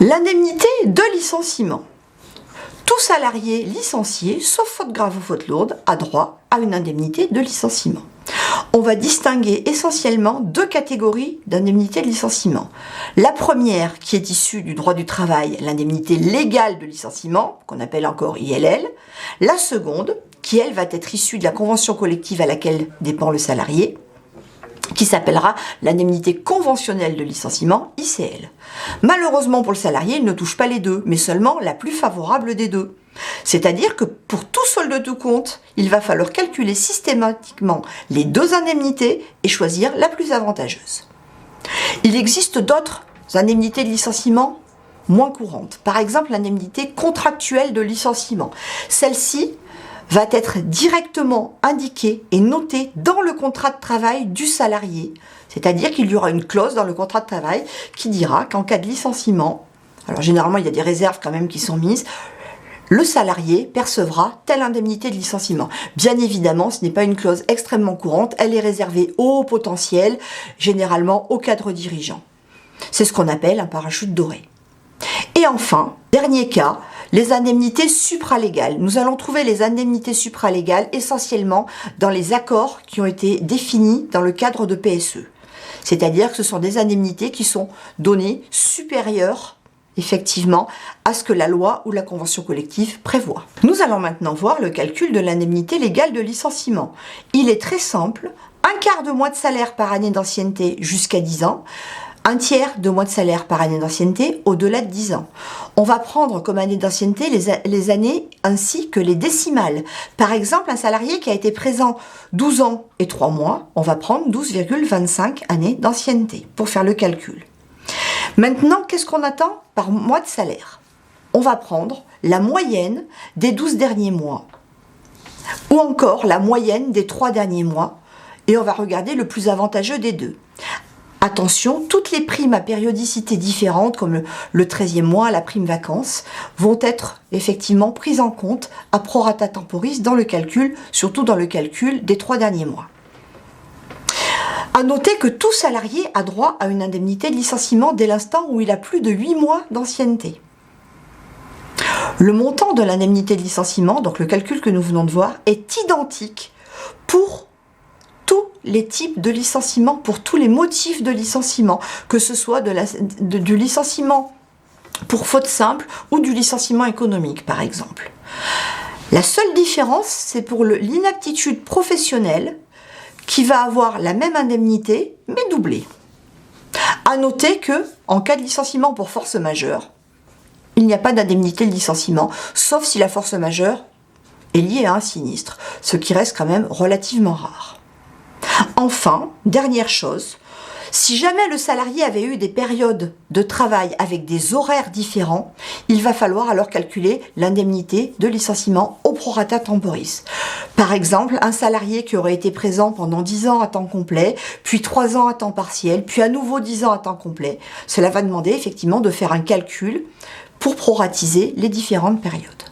L'indemnité de licenciement. Tout salarié licencié, sauf faute grave ou faute lourde, a droit à une indemnité de licenciement. On va distinguer essentiellement deux catégories d'indemnité de licenciement. La première, qui est issue du droit du travail, l'indemnité légale de licenciement, qu'on appelle encore ILL. La seconde, qui elle va être issue de la convention collective à laquelle dépend le salarié, qui s'appellera l'indemnité conventionnelle de licenciement, ICL. Malheureusement pour le salarié, il ne touche pas les deux, mais seulement la plus favorable des deux. C'est-à-dire que pour tout solde de tout compte, il va falloir calculer systématiquement les deux indemnités et choisir la plus avantageuse. Il existe d'autres indemnités de licenciement moins courantes. Par exemple, l'indemnité contractuelle de licenciement. Celle-ci va être directement indiquée et notée dans le contrat de travail du salarié. C'est-à-dire qu'il y aura une clause dans le contrat de travail qui dira qu'en cas de licenciement, alors généralement il y a des réserves quand même qui sont mises, le salarié percevra telle indemnité de licenciement. Bien évidemment, ce n'est pas une clause extrêmement courante, elle est réservée au haut potentiel, généralement au cadre dirigeant. C'est ce qu'on appelle un parachute doré. Et enfin, dernier cas, les indemnités supralégales. Nous allons trouver les indemnités supralégales essentiellement dans les accords qui ont été définis dans le cadre de PSE. C'est-à-dire que ce sont des indemnités qui sont données supérieures effectivement à ce que la loi ou la convention collective prévoit. Nous allons maintenant voir le calcul de l'indemnité légale de licenciement. Il est très simple, un quart de mois de salaire par année d'ancienneté jusqu'à 10 ans, un tiers de mois de salaire par année d'ancienneté au-delà de 10 ans. On va prendre comme année d'ancienneté les années ainsi que les décimales. Par exemple, un salarié qui a été présent 12 ans et 3 mois, on va prendre 12,25 années d'ancienneté pour faire le calcul. Maintenant, qu'est-ce qu'on attend par mois de salaire? On va prendre la moyenne des 12 derniers mois ou encore la moyenne des 3 derniers mois et on va regarder le plus avantageux des deux. Attention, toutes les primes à périodicité différente, comme le 13e mois, la prime vacances, vont être effectivement prises en compte à prorata temporis dans le calcul, surtout dans le calcul des 3 derniers mois. À noter que tout salarié a droit à une indemnité de licenciement dès l'instant où il a plus de 8 mois d'ancienneté. Le montant de l'indemnité de licenciement, donc le calcul que nous venons de voir, est identique pour tous les types de licenciement, pour tous les motifs de licenciement, que ce soit du licenciement pour faute simple ou du licenciement économique, par exemple. La seule différence, c'est pour l'inaptitude professionnelle qui va avoir la même indemnité, mais doublée. À noter que, en cas de licenciement pour force majeure, il n'y a pas d'indemnité de licenciement, sauf si la force majeure est liée à un sinistre, ce qui reste quand même relativement rare. Enfin, dernière chose, si jamais le salarié avait eu des périodes de travail avec des horaires différents, il va falloir alors calculer l'indemnité de licenciement au prorata temporis. Par exemple, un salarié qui aurait été présent pendant 10 ans à temps complet, puis 3 ans à temps partiel, puis à nouveau 10 ans à temps complet, cela va demander effectivement de faire un calcul pour proratiser les différentes périodes.